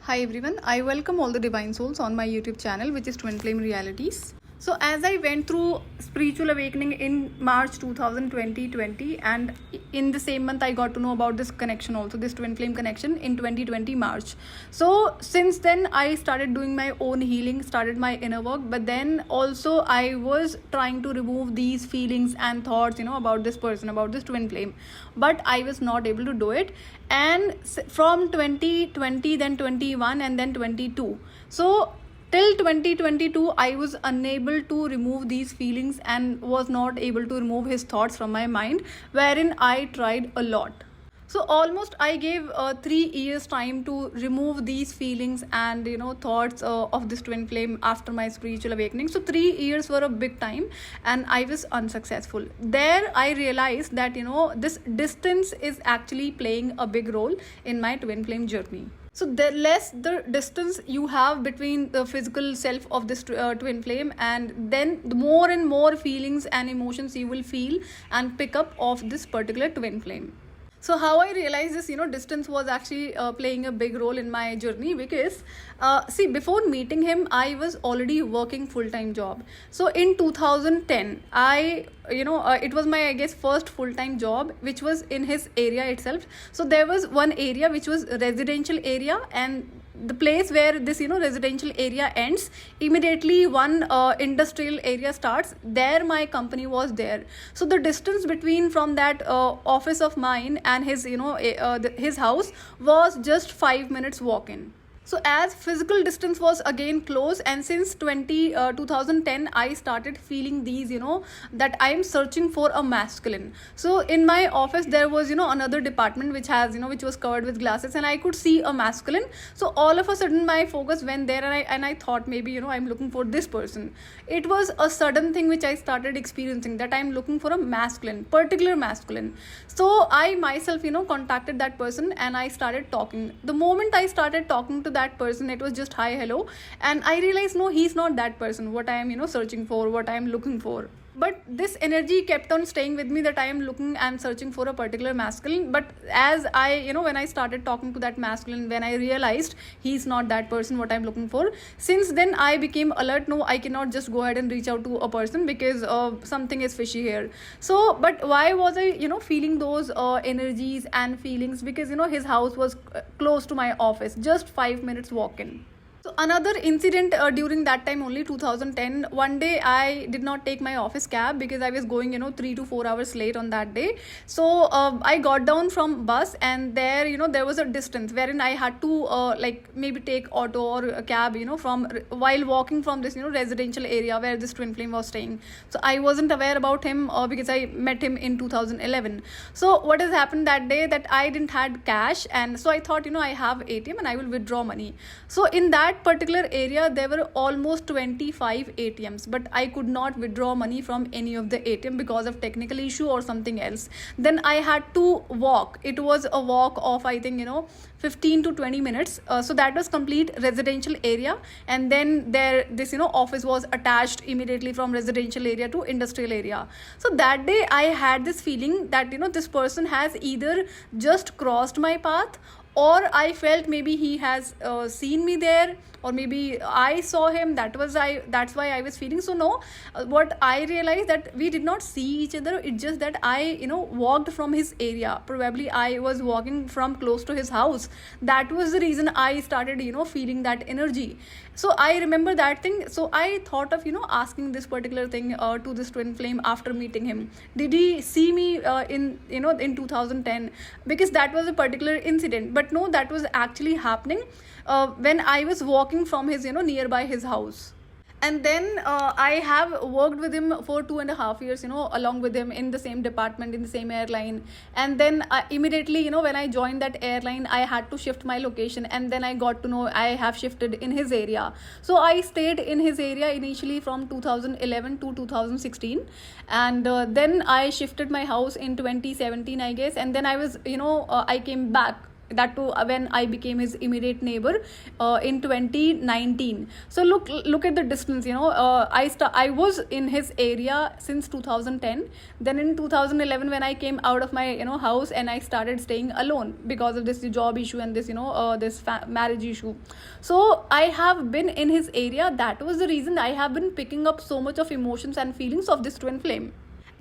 Hi everyone, I welcome all the divine souls on my YouTube channel, which is Twin Flame Realities. So as I went through spiritual awakening in March 2020, and in the same month I got to know about this connection also, this twin flame connection in 2020 March. So since then I started doing my own healing, started my inner work, but then also I was trying to remove these feelings and thoughts, about this person, about this twin flame, but I was not able to do it. And from 2020, then 21, and then 22. So till 2022 I was unable to remove these feelings and was not able to remove his thoughts from my mind, wherein I tried a lot. So almost I gave 3 years time to remove these feelings and thoughts of this twin flame after my spiritual awakening. So 3 years were a big time and I was unsuccessful. There I realized that this distance is actually playing a big role in my twin flame journey. So the less the distance you have between the physical self of this twin flame, and then the more and more feelings and emotions you will feel and pick up of this particular twin flame. So how I realized this, distance was actually playing a big role in my journey, because see, before meeting him, I was already working full-time job. So in 2010, it was my, I guess, first full-time job, which was in his area itself. So there was one area which was residential area, and the place where this residential area ends, immediately one industrial area starts. There my company was there. So the distance between from that office of mine and his his house was just 5 minutes walk in. So as physical distance was again close, and since 2010 I started feeling these, that I am searching for a masculine. So in my office there was another department which has which was covered with glasses, and I could see a masculine. So all of a sudden my focus went there, and I thought maybe I'm looking for this person. It was a sudden thing which I started experiencing, that I'm looking for a masculine, particular masculine. So I myself contacted that person and I started talking. The moment I started talking to that person, it was just hi, hello, and I realized no, he's not that person what I am searching for, what I am looking for. But this energy kept on staying with me, that I am looking and searching for a particular masculine. But as I when I started talking to that masculine, when I realized he's not that person what I'm looking for, since then I became alert. No, I cannot just go ahead and reach out to a person, because something is fishy here. So but why was I feeling those energies and feelings? Because his house was close to my office, just 5 minutes walk in. So another incident during that time only, 2010, one day I did not take my office cab because I was going 3 to 4 hours late on that day. So I got down from bus, and there there was a distance wherein I had to maybe take auto or a cab from while walking from this residential area where this twin flame was staying. So I wasn't aware about him because I met him in 2011. So what has happened that day, that I didn't had cash, and so I thought I have ATM and I will withdraw money. So in that particular area there were almost 25 ATMs, but I could not withdraw money from any of the ATM because of technical issue or something else. Then I had to walk. It was a walk of, I think 15 to 20 minutes. So that was complete residential area, and then there this office was attached immediately from residential area to industrial area. So that day I had this feeling that this person has either just crossed my path, or I felt maybe he has seen me there, or maybe I saw him. That's why I was feeling. So no, what I realized, that we did not see each other. It's just that I walked from his area. Probably I was walking from close to his house. That was the reason I started feeling that energy. So I remember that thing. So I thought of asking this particular thing to this twin flame after meeting him. Did he see me in 2010? Because that was a particular incident. But no, that was actually happening when I was walking from his nearby his house. And then I have worked with him for 2.5 years along with him in the same department, in the same airline. And then immediately when I joined that airline, I had to shift my location, and then I got to know I have shifted in his area. So I stayed in his area initially from 2011 to 2016, and then I shifted my house in 2017, I guess. And then I was I came back that too when I became his immediate neighbor in 2019. So look at the distance, I was in his area since 2010. Then in 2011 when I came out of my house and I started staying alone because of this job issue and this this marriage issue. So I have been in his area. That was the reason I have been picking up so much of emotions and feelings of this twin flame.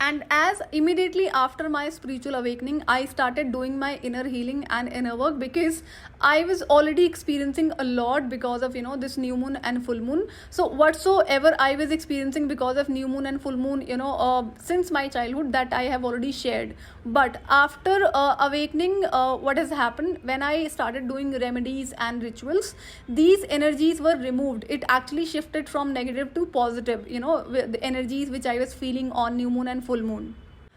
And as immediately after my spiritual awakening, I started doing my inner healing and inner work, because I was already experiencing a lot because of this new moon and full moon. So whatsoever I was experiencing because of new moon and full moon, since my childhood, that I have already shared. But after awakening, what has happened, when I started doing remedies and rituals, these energies were removed. It actually shifted from negative to positive, the energies which I was feeling on new moon and full moon.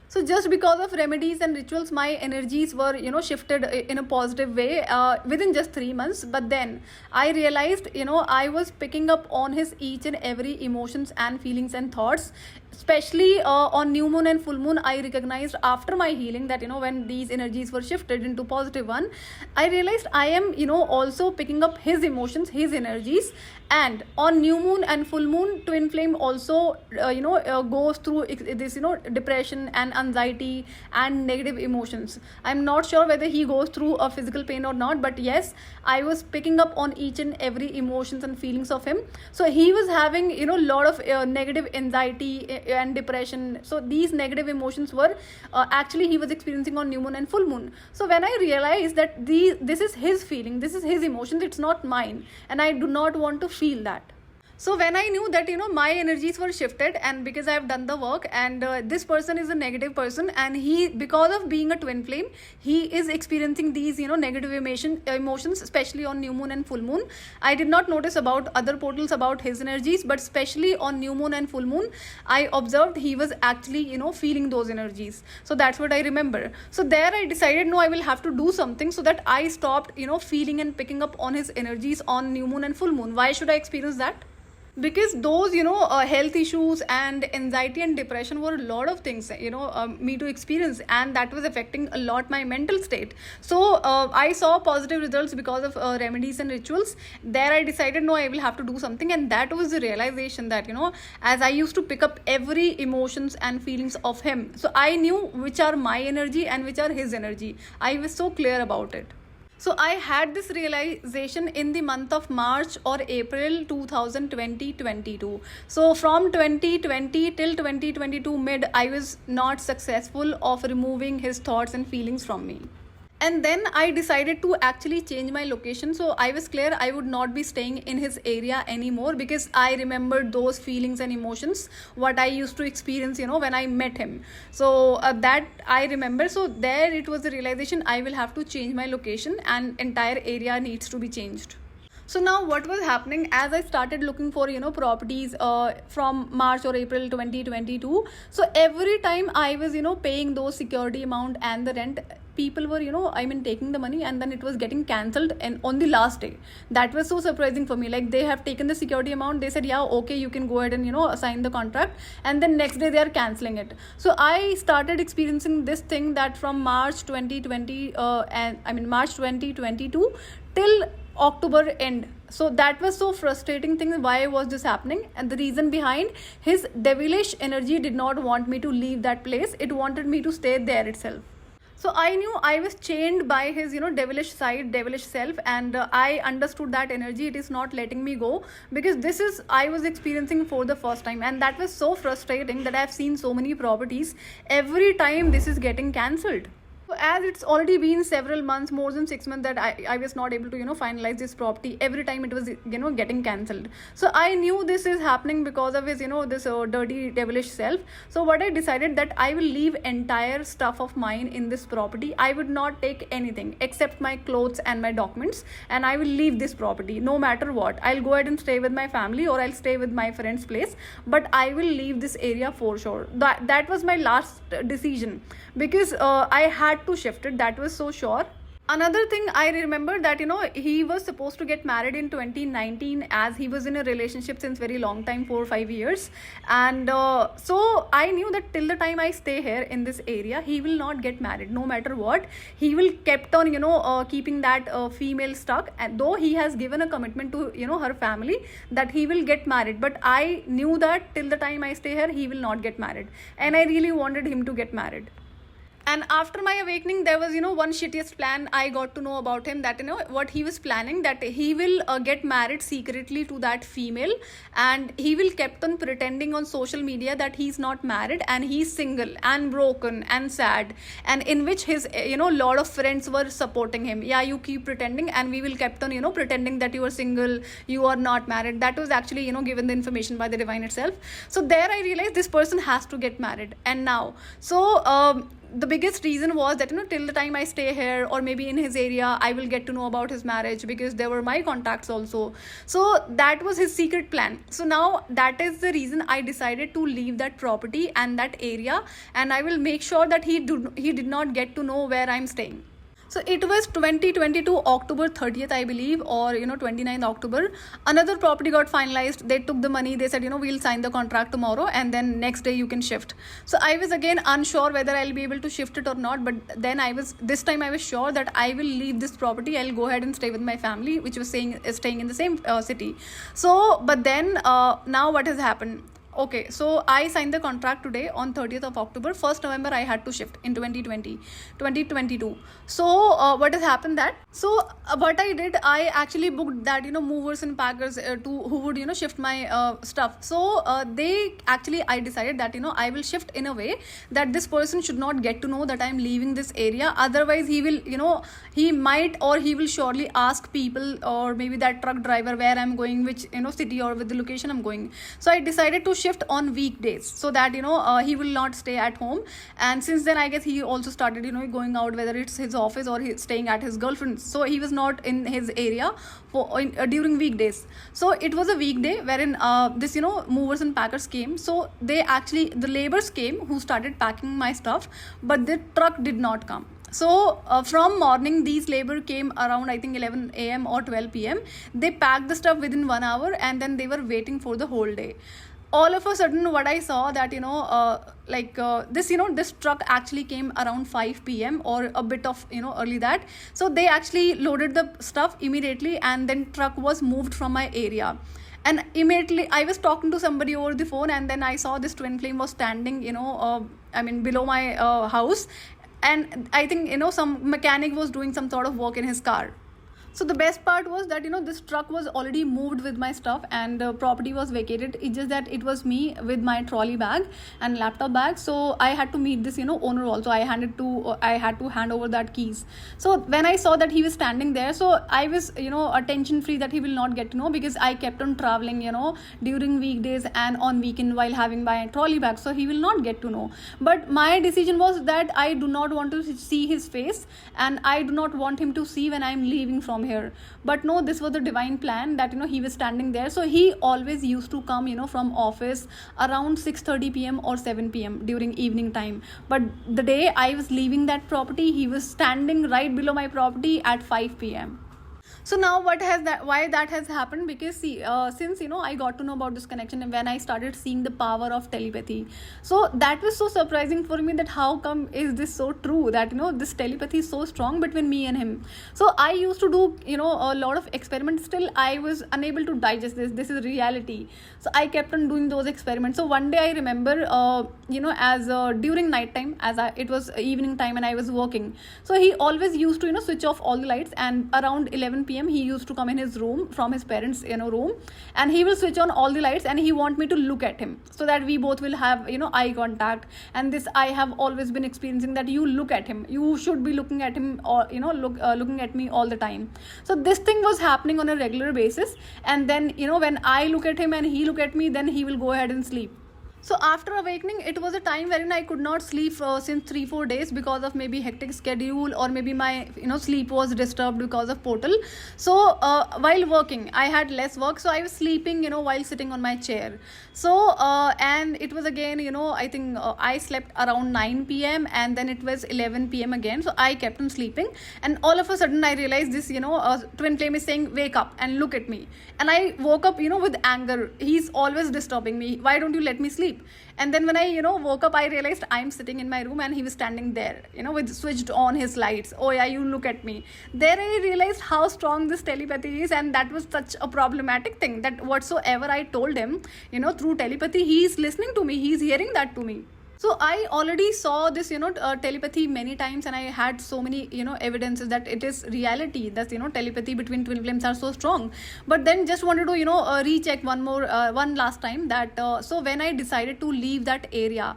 So just because of remedies and rituals, my energies were shifted in a positive way within just 3 months. But then I realized I was picking up on his each and every emotions and feelings and thoughts, especially on new moon and full moon. I recognized after my healing that when these energies were shifted into positive one, I realized I am also picking up his emotions, his energies. And on new moon and full moon, twin flame also goes through this depression and anxiety and negative emotions. I'm not sure whether he goes through a physical pain or not, but yes, I was picking up on each and every emotions and feelings of him. So he was having lot of negative anxiety and depression. So these negative emotions were actually he was experiencing on new moon and full moon. So when I realized that this is his feeling, this is his emotions, it's not mine, and I do not want to feel that. So when I knew that my energies were shifted, and because I have done the work, and this person is a negative person, and he, because of being a twin flame, he is experiencing these negative emotions, especially on new moon and full moon. I did not notice about other portals about his energies, but especially on new moon and full moon, I observed he was actually feeling those energies. So that's what I remember. So there I decided, no, I will have to do something, so that I stopped feeling and picking up on his energies on new moon and full moon. Why should I experience that? Because those health issues and anxiety and depression were a lot of things me to experience, and that was affecting a lot my mental state. So I saw positive results because of remedies and rituals. There I decided, no, I will have to do something. And that was the realization that as I used to pick up every emotions and feelings of him, so I knew which are my energy and which are his energy. I was so clear about it. So I had this realization in the month of March or April 2022. So from 2020 till 2022 mid, I was not successful of removing his thoughts and feelings from me. And then I decided to actually change my location. So I was clear I would not be staying in his area anymore, because I remembered those feelings and emotions, what I used to experience, when I met him. So that I remember. So there it was the realization, I will have to change my location, and entire area needs to be changed. So now what was happening, as I started looking for properties from March or April 2022. So every time I was paying those security amount and the rent, people were taking the money, and then it was getting cancelled, and on the last day. That was so surprising for me. Like, they have taken the security amount, they said, yeah, okay, you can go ahead and sign the contract, and then next day they are cancelling it. So I started experiencing this thing, that from March 2020 March 2022 till October end. So that was so frustrating thing. Why was this happening? And the reason behind, his devilish energy did not want me to leave that place. It wanted me to stay there itself. So I knew I was chained by his devilish side, devilish self, and I understood that energy. It is not letting me go, because this is I was experiencing for the first time, and that was so frustrating that I've seen so many properties. Every time this is getting cancelled. So as it's already been several months, more than 6 months, that I was not able to finalize this property. Every time it was getting cancelled. So I knew this is happening because of his this dirty devilish self. So what I decided, that I will leave entire stuff of mine in this property. I would not take anything except my clothes and my documents, and I will leave this property no matter what. I'll go ahead and stay with my family, or I'll stay with my friend's place, but I will leave this area for sure. That was my last decision, because I had to shift it. That was so sure. Another thing I remember that he was supposed to get married in 2019, as he was in a relationship since very long time, 4 or 5 years. And so I knew that till the time I stay here in this area, he will not get married no matter what. He will kept on keeping that female stuck, and though he has given a commitment to her family that he will get married, but I knew that till the time I stay here he will not get married, and I really wanted him to get married. And after my awakening, there was one shittiest plan I got to know about him, that what he was planning, that he will get married secretly to that female, and he will kept on pretending on social media that he's not married and he's single and broken and sad, and in which his lot of friends were supporting him. Yeah, you keep pretending and we will kept on pretending that you are single, you are not married. That was actually given the information by the divine itself. So there I realized this person has to get married. And now, so the biggest reason was that till the time I stay here or maybe in his area, I will get to know about his marriage, because there were my contacts also. So that was his secret plan. So now that is the reason I decided to leave that property and that area, and I will make sure that he did not get to know where I'm staying. So it was 2022 October 30th, I believe, or 29th October. Another property got finalized. They took the money. They said, we'll sign the contract tomorrow, and then next day you can shift. So I was again unsure whether I'll be able to shift it or not. But then this time I was sure that I will leave this property. I'll go ahead and stay with my family, which was staying in the same city. So, but then now what has happened? Okay, so I signed the contract today on 30th of October. 1st November I had to shift in 2022. So what has happened that, so what I did, I actually booked that movers and packers who would shift my stuff. So I decided that I will shift in a way that this person should not get to know that I'm leaving this area. Otherwise he will he might, or he will surely ask people, or maybe that truck driver, where I'm going, which city or with the location I'm going. So I decided to shift on weekdays, so that he will not stay at home. And since then I guess he also started going out, whether it's his office or he's staying at his girlfriend's. So he was not in his area during weekdays. So it was a weekday wherein this movers and packers came. So the laborers came who started packing my stuff, but the truck did not come. So from morning, these labor came around, I think 11 a.m. or 12 p.m. They packed the stuff within 1 hour, and then they were waiting for the whole day. All of a sudden, what I saw that this truck actually came around 5 p.m. or a bit of early that. So they actually loaded the stuff immediately, and then truck was moved from my area. And immediately I was talking to somebody over the phone, and then I saw this twin flame was standing below my house. And I think some mechanic was doing some sort of work in his car. So the best part was that this truck was already moved with my stuff, and the property was vacated. It's just that it was me with my trolley bag and laptop bag. So I had to meet this owner also. I had to hand over that keys. So when I saw that he was standing there, so I was attention free, that he will not get to know, because I kept on traveling during weekdays and on weekend while having my trolley bag. So he will not get to know. But my decision was that I do not want to see his face, and I do not want him to see when I'm leaving from here. But no, this was the divine plan, that he was standing there. So he always used to come from office around 6:30 p.m. or 7 p.m. during evening time. But the day I was leaving that property, he was standing right below my property at 5 p.m. So now why that has happened, because since I got to know about this connection, and when I started seeing the power of telepathy, so that was so surprising for me, that how come is this so true, that this telepathy is so strong between me and him. So I used to do a lot of experiments. Still I was unable to digest this is reality. So I kept on doing those experiments. So one day I remember as during night time, it was evening time and I was working. So he always used to switch off all the lights, and around 11 p.m. he used to come in his room from his parents room, and he will switch on all the lights, and he want me to look at him, so that we both will have eye contact. And this I have always been experiencing, that you look at him, you should be looking at him, or looking at me all the time. So this thing was happening on a regular basis, and then when I look at him and he look at me, then he will go ahead and sleep. So after awakening, it was a time wherein I could not sleep since 3-4 days because of maybe hectic schedule, or maybe my sleep was disturbed because of portal. So while working, I had less work, so I was sleeping while sitting on my chair. So and it was again I think I slept around 9 p.m. and then it was 11 p.m. again. So I kept on sleeping, and all of a sudden I realized this twin flame is saying, wake up and look at me. And I woke up with anger. He's always disturbing me. Why don't you let me sleep? And then when I woke up, I realized I'm sitting in my room and he was standing there with switched on his lights. Oh yeah, you look at me. There I realized how strong this telepathy is, and that was such a problematic thing, that whatsoever I told him through telepathy, he is listening to me, he is hearing that to me. So I already saw this telepathy many times, and I had so many evidences that it is reality, that telepathy between twin flames are so strong. But then just wanted to recheck one last time, that so when I decided to leave that area,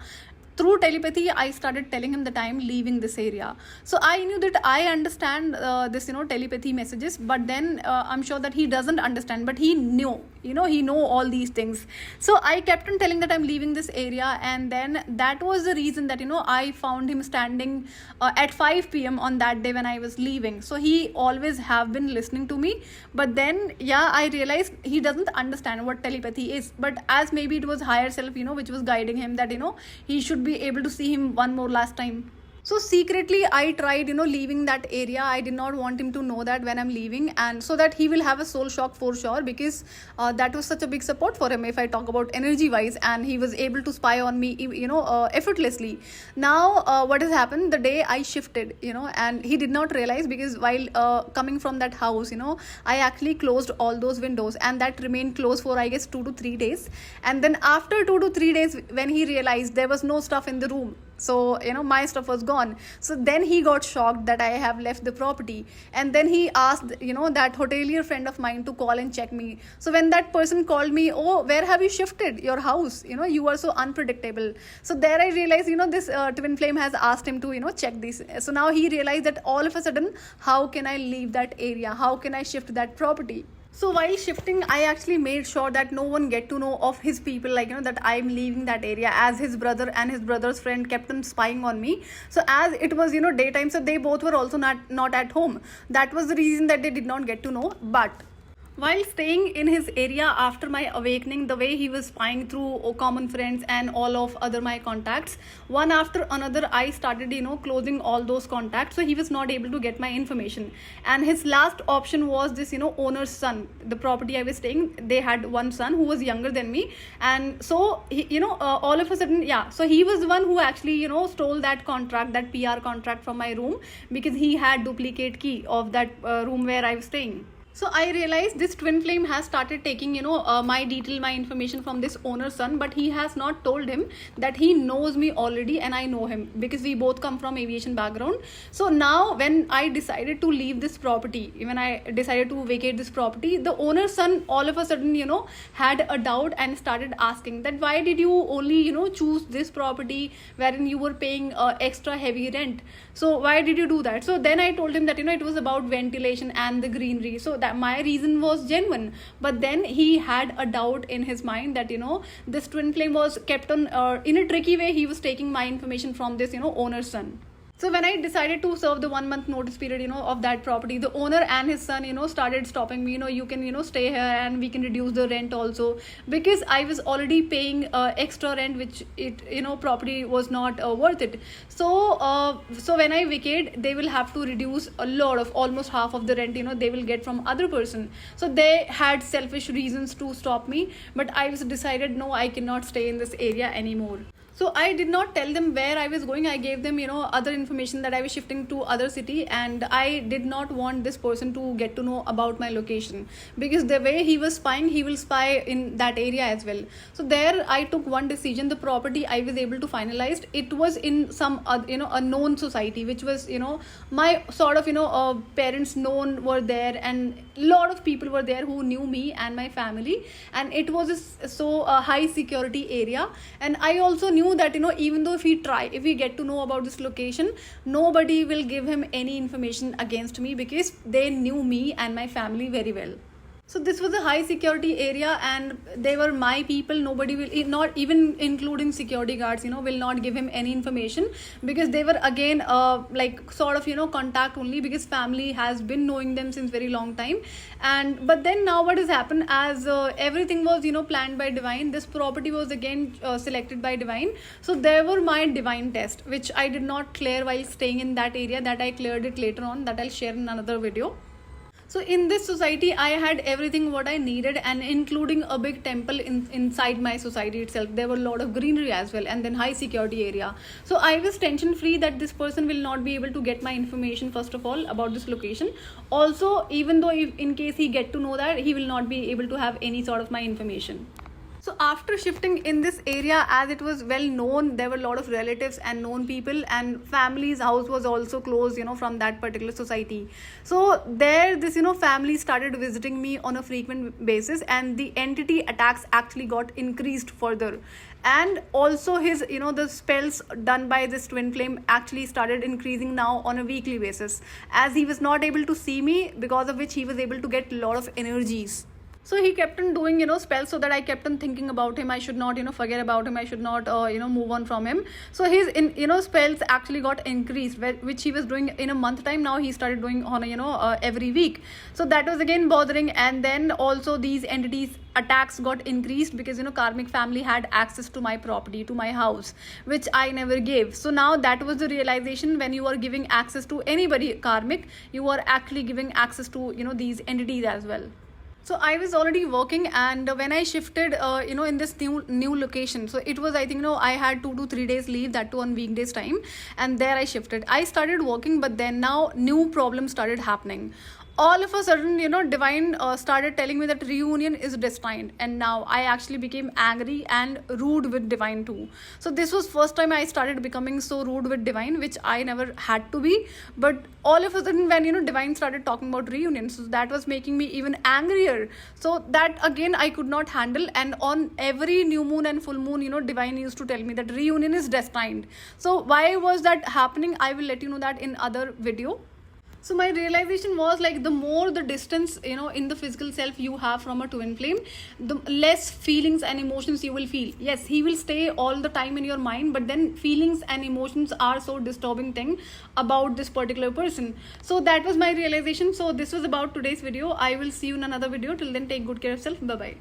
through telepathy I started telling him that I am leaving this area. So I knew that I understand this telepathy messages, but then I'm sure that he doesn't understand, but he knew he know all these things. So I kept on telling that I'm leaving this area, and then that was the reason that I found him standing at 5 p.m. on that day when I was leaving. So he always have been listening to me, but then I realized he doesn't understand what telepathy is. But as maybe it was higher self which was guiding him, that he should be able to see him one more last time. So secretly I tried leaving that area. I did not want him to know that when I'm leaving, and so that he will have a soul shock for sure, because that was such a big support for him, if I talk about energy wise, and he was able to spy on me effortlessly. Now what has happened, the day I shifted and he did not realize, because while coming from that house I actually closed all those windows, and that remained closed for I guess 2 to 3 days. And then after 2 to 3 days, when he realized there was no stuff in the room, so my stuff was gone, so then he got shocked that I have left the property. And then he asked that hotelier friend of mine to call and check me. So when that person called me, oh, where have you shifted your house, you are so unpredictable. So there I realized this twin flame has asked him to check this. So now he realized that all of a sudden, how can I leave that area, how can I shift that property. So while shifting, I actually made sure that no one get to know of his people, like that I'm leaving that area, as his brother and his brother's friend kept on spying on me. So as it was daytime, so they both were also not at home. That was the reason that they did not get to know. But while staying in his area after my awakening, the way he was spying through common friends and all of other my contacts, one after another I started closing all those contacts, so he was not able to get my information. And his last option was this owner's son. The property I was staying, they had one son who was younger than me, and so he, all of a sudden, so he was the one who actually stole that contract, that PR contract from my room, because he had duplicate key of that room where I was staying. So I realized this twin flame has started taking my information from this owner's son, but he has not told him that he knows me already and I know him, because we both come from aviation background. So now when I decided to leave this property, when I decided to vacate this property, the owner's son all of a sudden had a doubt and started asking that why did you only choose this property wherein you were paying extra heavy rent. So why did you do that? So then I told him that it was about ventilation and the greenery. So that my reason was genuine. But then he had a doubt in his mind that this twin flame was kept on in a tricky way. He was taking my information from this owner's son. So when I decided to serve the 1 month notice period, of that property, the owner and his son, started stopping me, you can, stay here and we can reduce the rent also, because I was already paying extra rent, which property was not worth it. So, so when I vacate, they will have to reduce a lot of almost half of the rent, they will get from other person. So they had selfish reasons to stop me, but I was decided, no, I cannot stay in this area anymore. So I did not tell them where I was going. I gave them, other information that I was shifting to other city, and I did not want this person to get to know about my location, because the way he was spying, he will spy in that area as well. So there I took one decision. The property I was able to finalize, it was in some a known society, which was my sort of parents known were there, and a lot of people were there who knew me and my family, and it was a high security area. And I also knew that even though if we get to know about this location, nobody will give him any information against me, because they knew me and my family very well. So this was a high security area and they were my people. Nobody will, not even including security guards, will not give him any information, because they were again like sort of contact only, because family has been knowing them since very long time. And but then now what has happened, as everything was planned by divine, this property was again selected by divine. So there were my divine test which I did not clear while staying in that area, that I cleared it later on, that I'll share in another video. So in this society, I had everything what I needed, and including a big temple inside my society itself. There were a lot of greenery as well, and then high security area. So I was tension free that this person will not be able to get my information, first of all, about this location. Also, even though if in case he get to know that, he will not be able to have any sort of my information. So after shifting in this area, as it was well known, there were a lot of relatives and known people, and family's house was also close, from that particular society. So there, this, family started visiting me on a frequent basis, and the entity attacks actually got increased further. And also his, the spells done by this twin flame actually started increasing now on a weekly basis, as he was not able to see me, because of which he was able to get a lot of energies. So he kept on doing, spells, so that I kept on thinking about him. I should not, forget about him. I should not, move on from him. So his, spells actually got increased, which he was doing in a month time. Now he started doing on, every week. So that was again bothering. And then also these entities attacks got increased, because, karmic family had access to my property, to my house, which I never gave. So now that was the realization: when you are giving access to anybody karmic, you are actually giving access to, these entities as well. So I was already working, and when I shifted, in this new location, so it was, I think, I had 2 to 3 days leave, that too on weekdays time, and there I shifted. I started working, but then now new problems started happening. All of a sudden, divine started telling me that reunion is destined, and now I actually became angry and rude with divine too. So this was first time I started becoming so rude with divine, which I never had to be. But all of a sudden, when divine started talking about reunion, so that was making me even angrier. So that again I could not handle, and on every new moon and full moon, divine used to tell me that reunion is destined. So why was that happening? I will let you know that in other video. So my realization was, like, the more the distance, in the physical self you have from a twin flame, the less feelings and emotions you will feel. Yes, he will stay all the time in your mind, but then feelings and emotions are so disturbing thing about this particular person. So that was my realization. So this was about today's video. I will see you in another video. Till then, take good care of yourself. Bye bye.